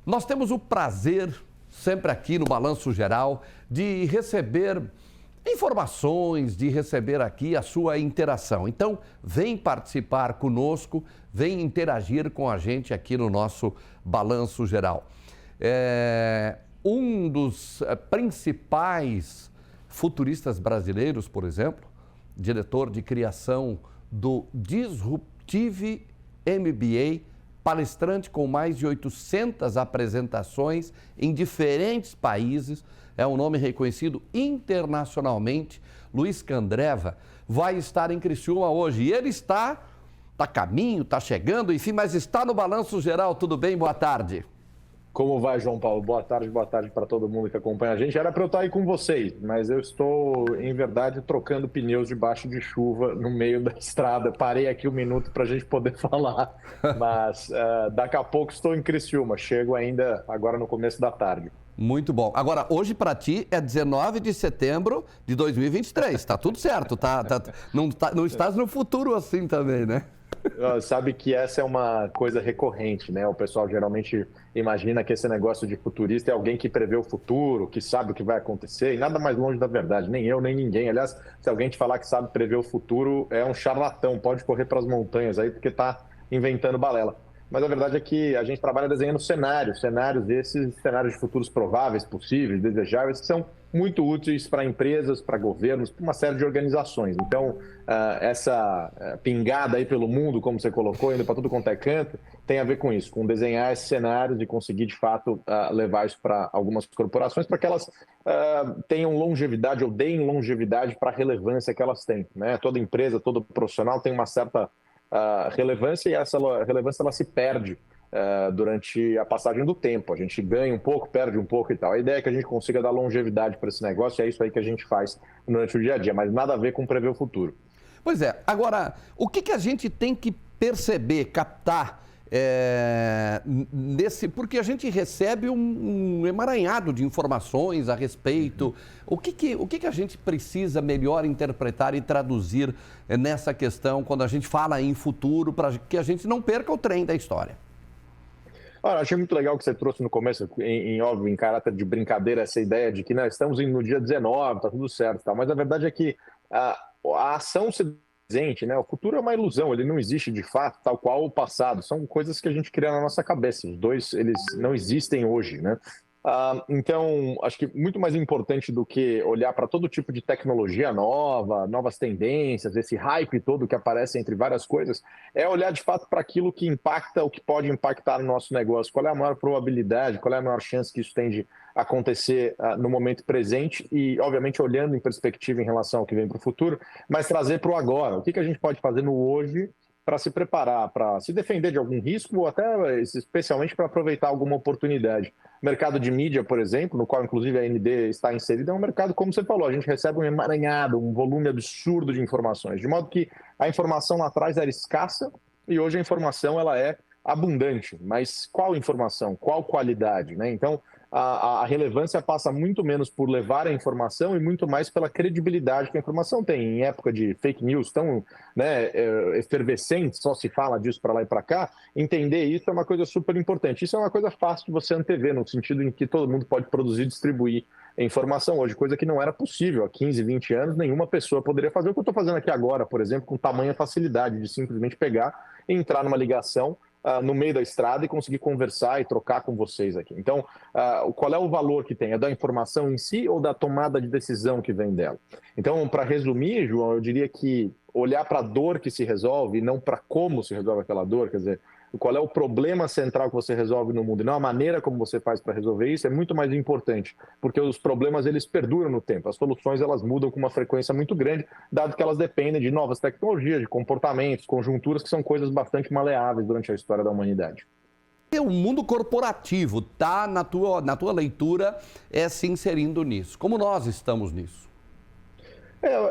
Nós temos o prazer, sempre aqui no Balanço Geral, de receber informações, de receber aqui a sua interação. Então, vem participar conosco, vem interagir com a gente aqui no nosso Balanço Geral. Um dos principais futuristas brasileiros, por exemplo, diretor de criação do Disruptive MBA, palestrante com mais de 800 apresentações em diferentes países, é um nome reconhecido internacionalmente. Luiz Candreva vai estar em Criciúma hoje e ele está a caminho, está chegando, enfim, mas está no Balanço Geral. Tudo bem? Boa tarde. Como vai, João Paulo? Boa tarde para todo mundo que acompanha a gente. Era para eu estar aí com vocês, mas eu estou, em verdade, trocando pneus debaixo de chuva no meio da estrada. Parei aqui um minuto para a gente poder falar, mas daqui a pouco estou em Criciúma. Chego ainda agora no começo da tarde. Muito bom. Agora, hoje para ti é 19 de setembro de 2023. Está tudo certo, não estás no futuro assim também, né? Sabe que essa é uma coisa recorrente, né? O pessoal geralmente imagina que esse negócio de futurista é alguém que prevê o futuro, que sabe o que vai acontecer, e nada mais longe da verdade, nem eu, nem ninguém. Aliás, se alguém te falar que sabe prever o futuro, é um charlatão, pode correr para as montanhas aí, porque está inventando balela. Mas a verdade é que a gente trabalha desenhando cenários de futuros prováveis, possíveis, desejáveis, que são muito úteis para empresas, para governos, para uma série de organizações. Então, essa pingada aí pelo mundo, como você colocou, indo para tudo quanto é canto, tem a ver com isso, com desenhar esses cenários e conseguir, de fato, levar isso para algumas corporações, para que elas tenham longevidade ou deem longevidade para a relevância que elas têm, né? Toda empresa, todo profissional tem uma certa relevância e essa relevância ela se perde durante a passagem do tempo. A gente ganha um pouco, perde um pouco e tal. A ideia é que a gente consiga dar longevidade para esse negócio e é isso aí que a gente faz durante o dia a dia, mas nada a ver com prever o futuro. Pois é. Agora, o que a gente tem que perceber, captar porque a gente recebe um emaranhado de informações a respeito. O que a gente precisa melhor interpretar e traduzir nessa questão quando a gente fala em futuro, para que a gente não perca o trem da história? Olha, achei muito legal que você trouxe no começo, óbvio, em caráter de brincadeira, essa ideia de que estamos no dia 19, está tudo certo, tá? Mas a verdade é que a ação se presente, né? O futuro é uma ilusão, ele não existe de fato, tal qual o passado. São coisas que a gente cria na nossa cabeça. Os dois, eles não existem hoje, né? Então, acho que muito mais importante do que olhar para todo tipo de tecnologia nova, novas tendências, esse hype todo que aparece entre várias coisas, é olhar de fato para aquilo que impacta, o que pode impactar no nosso negócio. Qual é a maior probabilidade, qual é a maior chance que isso tem de acontecer no momento presente e, obviamente, olhando em perspectiva em relação ao que vem para o futuro, mas trazer para o agora. O que a gente pode fazer no hoje para se preparar, para se defender de algum risco ou até, especialmente, para aproveitar alguma oportunidade. O mercado de mídia, por exemplo, no qual, inclusive, a AMD está inserida, é um mercado, como você falou, a gente recebe um emaranhado, um volume absurdo de informações, de modo que a informação lá atrás era escassa e hoje a informação ela é abundante. Mas qual informação? Qual qualidade, né? Então, a relevância passa muito menos por levar a informação e muito mais pela credibilidade que a informação tem. Em época de fake news tão efervescente, só se fala disso para lá e para cá, entender isso é uma coisa super importante. Isso é uma coisa fácil de você antever, no sentido em que todo mundo pode produzir e distribuir informação hoje, coisa que não era possível há 15, 20 anos, nenhuma pessoa poderia fazer o que eu estou fazendo aqui agora, por exemplo, com tamanha facilidade de simplesmente pegar e entrar numa ligação no meio da estrada e conseguir conversar e trocar com vocês aqui. Então, qual é o valor que tem? É da informação em si ou da tomada de decisão que vem dela? Então, para resumir, João, eu diria que olhar para a dor que se resolve e não para como se resolve aquela dor, quer dizer, qual é o problema central que você resolve no mundo e não a maneira como você faz para resolver isso é muito mais importante, porque os problemas eles perduram no tempo, as soluções elas mudam com uma frequência muito grande, dado que elas dependem de novas tecnologias, de comportamentos, conjunturas que são coisas bastante maleáveis durante a história da humanidade. O mundo corporativo está na tua leitura se inserindo nisso. Como nós estamos nisso?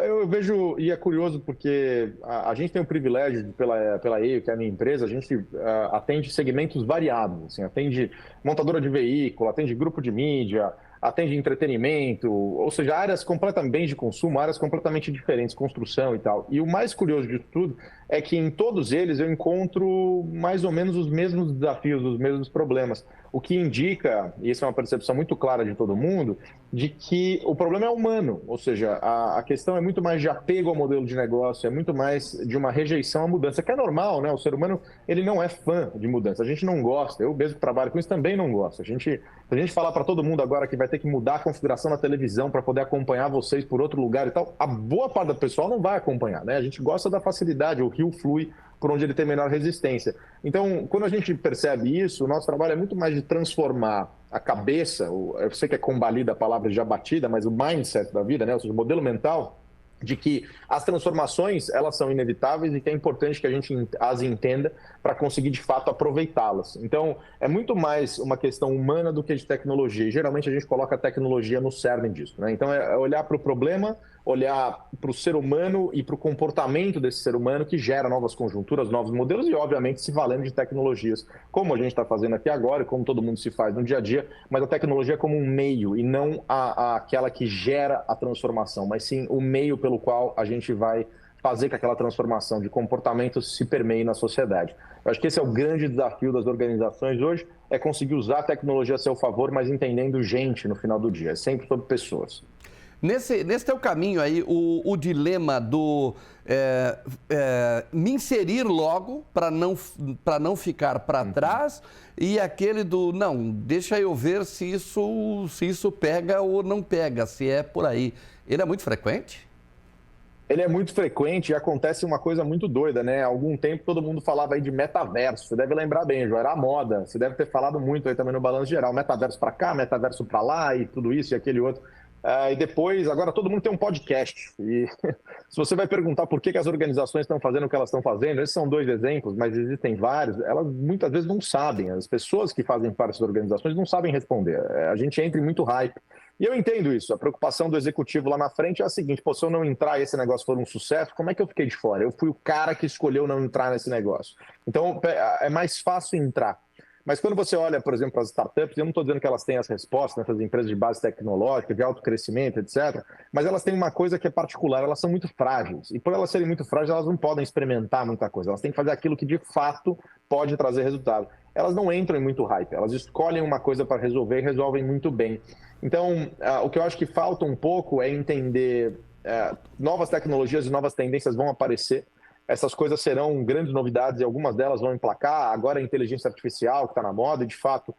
Eu vejo, e é curioso porque a gente tem o privilégio, pela EIO, que é a minha empresa, a gente atende segmentos variados, assim, atende montadora de veículo, atende grupo de mídia, atende entretenimento, ou seja, áreas completamente bens de consumo, áreas completamente diferentes, construção e tal. E o mais curioso de tudo é que em todos eles eu encontro mais ou menos os mesmos desafios, os mesmos problemas. O que indica, e isso é uma percepção muito clara de todo mundo, de que o problema é humano, ou seja, a questão é muito mais de apego ao modelo de negócio, é muito mais de uma rejeição à mudança, que é normal, né? O ser humano, ele não é fã de mudança, a gente não gosta, eu mesmo que trabalho com isso também não gosto. Se a gente falar para todo mundo agora que vai ter que mudar a configuração da televisão para poder acompanhar vocês por outro lugar e tal, a boa parte do pessoal não vai acompanhar, né? A gente gosta da facilidade, o rio flui por onde ele tem menor resistência. Então, quando a gente percebe isso, o nosso trabalho é muito mais de transformar a cabeça, eu sei que é combalida a palavra já batida, mas o mindset da vida, né? Ou seja, o modelo mental, de que as transformações, elas são inevitáveis e que é importante que a gente as entenda para conseguir, de fato, aproveitá-las. Então, é muito mais uma questão humana do que de tecnologia. E, geralmente, a gente coloca a tecnologia no cerne disso, né? Então, é olhar para o problema, olhar para o ser humano e para o comportamento desse ser humano que gera novas conjunturas, novos modelos e, obviamente, se valendo de tecnologias, como a gente está fazendo aqui agora e como todo mundo se faz no dia a dia, mas a tecnologia como um meio e não aquela que gera a transformação, mas sim o meio pelo qual a gente vai fazer que aquela transformação de comportamento se permeie na sociedade. Eu acho que esse é o grande desafio das organizações hoje, é conseguir usar a tecnologia a seu favor, mas entendendo gente no final do dia, é sempre sobre pessoas. Nesse teu caminho aí, o dilema do me inserir logo para não ficar para trás e aquele do, não, deixa eu ver se isso pega ou não pega, se é por aí. Ele é muito frequente? Ele é muito frequente e acontece uma coisa muito doida, né? Há algum tempo todo mundo falava aí de metaverso. Você deve lembrar bem, João, era a moda. Você deve ter falado muito aí também no Balanço Geral. Metaverso para cá, metaverso para lá e tudo isso e aquele outro. E depois, agora todo mundo tem um podcast. E se você vai perguntar por que as organizações estão fazendo o que elas estão fazendo, esses são 2 exemplos, mas existem vários, elas muitas vezes não sabem. As pessoas que fazem parte das organizações não sabem responder. A gente entra em muito hype. E eu entendo isso. A preocupação do executivo lá na frente é a seguinte: pô, se eu não entrar e esse negócio for um sucesso, como é que eu fiquei de fora? Eu fui o cara que escolheu não entrar nesse negócio. Então, é mais fácil entrar. Mas quando você olha, por exemplo, para as startups, eu não estou dizendo que elas têm as respostas, né, essas empresas de base tecnológica, de alto crescimento, etc., mas elas têm uma coisa que é particular, elas são muito frágeis. E por elas serem muito frágeis, elas não podem experimentar muita coisa. Elas têm que fazer aquilo que, de fato, pode trazer resultado. Elas não entram em muito hype, elas escolhem uma coisa para resolver e resolvem muito bem. Então, o que eu acho que falta um pouco é entender novas tecnologias e novas tendências vão aparecer. Essas coisas serão grandes novidades e algumas delas vão emplacar. Agora a inteligência artificial que está na moda e, de fato,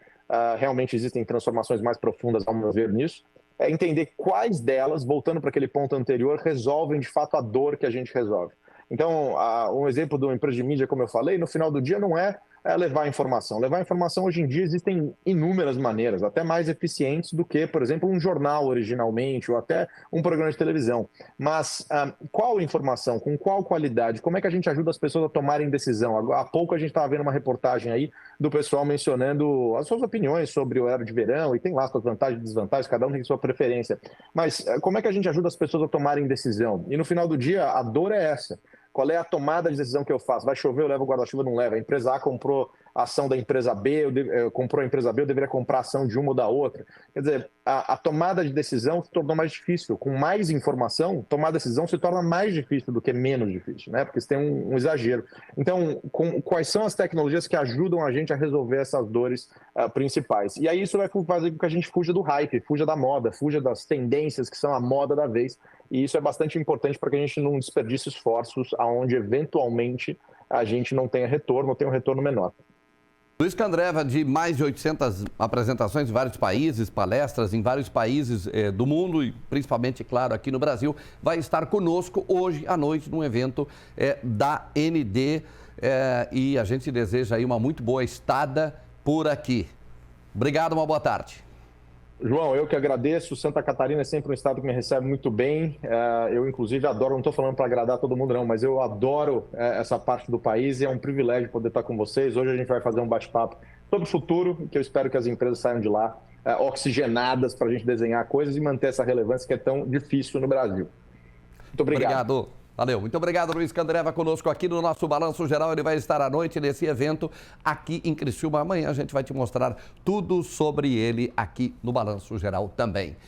realmente existem transformações mais profundas, ao meu ver, nisso. É entender quais delas, voltando para aquele ponto anterior, resolvem, de fato, a dor que a gente resolve. Então, um exemplo de uma empresa de mídia, como eu falei, no final do dia não é levar informação. Levar informação, hoje em dia, existem inúmeras maneiras, até mais eficientes do que, por exemplo, um jornal originalmente, ou até um programa de televisão. Mas qual informação, com qual qualidade, como é que a gente ajuda as pessoas a tomarem decisão? Há pouco a gente estava vendo uma reportagem aí do pessoal mencionando as suas opiniões sobre o horário de verão, e tem lá suas vantagens e desvantagens, cada um tem sua preferência. Mas como é que a gente ajuda as pessoas a tomarem decisão? E no final do dia, a dor é essa. Qual é a tomada de decisão que eu faço? Vai chover, eu levo o guarda-chuva, não levo. A empresa A comprou a ação da empresa B, comprou a empresa B, eu deveria comprar a ação de uma ou da outra. Quer dizer, a tomada de decisão se tornou mais difícil. Com mais informação, tomar decisão se torna mais difícil do que menos difícil, né? Porque você tem um exagero. Então, quais são as tecnologias que ajudam a gente a resolver essas dores principais? E aí isso vai fazer com que a gente fuja do hype, fuja da moda, fuja das tendências que são a moda da vez. E isso é bastante importante para que a gente não desperdice esforços aonde eventualmente a gente não tenha retorno ou tenha um retorno menor. Luiz Candreva, de mais de 800 apresentações em vários países, palestras em vários países do mundo e principalmente, claro, aqui no Brasil, vai estar conosco hoje à noite num evento da ND e a gente deseja aí uma muito boa estada por aqui. Obrigado, uma boa tarde. João, eu que agradeço. Santa Catarina é sempre um estado que me recebe muito bem. Eu, inclusive, adoro, não estou falando para agradar todo mundo, não, mas eu adoro essa parte do país e é um privilégio poder estar com vocês. Hoje a gente vai fazer um bate-papo sobre o futuro, que eu espero que as empresas saiam de lá oxigenadas para a gente desenhar coisas e manter essa relevância que é tão difícil no Brasil. Muito obrigado. Obrigado. Valeu, muito obrigado, Luiz Candreva, conosco aqui no nosso Balanço Geral. Ele vai estar à noite nesse evento aqui em Criciúma. Amanhã a gente vai te mostrar tudo sobre ele aqui no Balanço Geral também.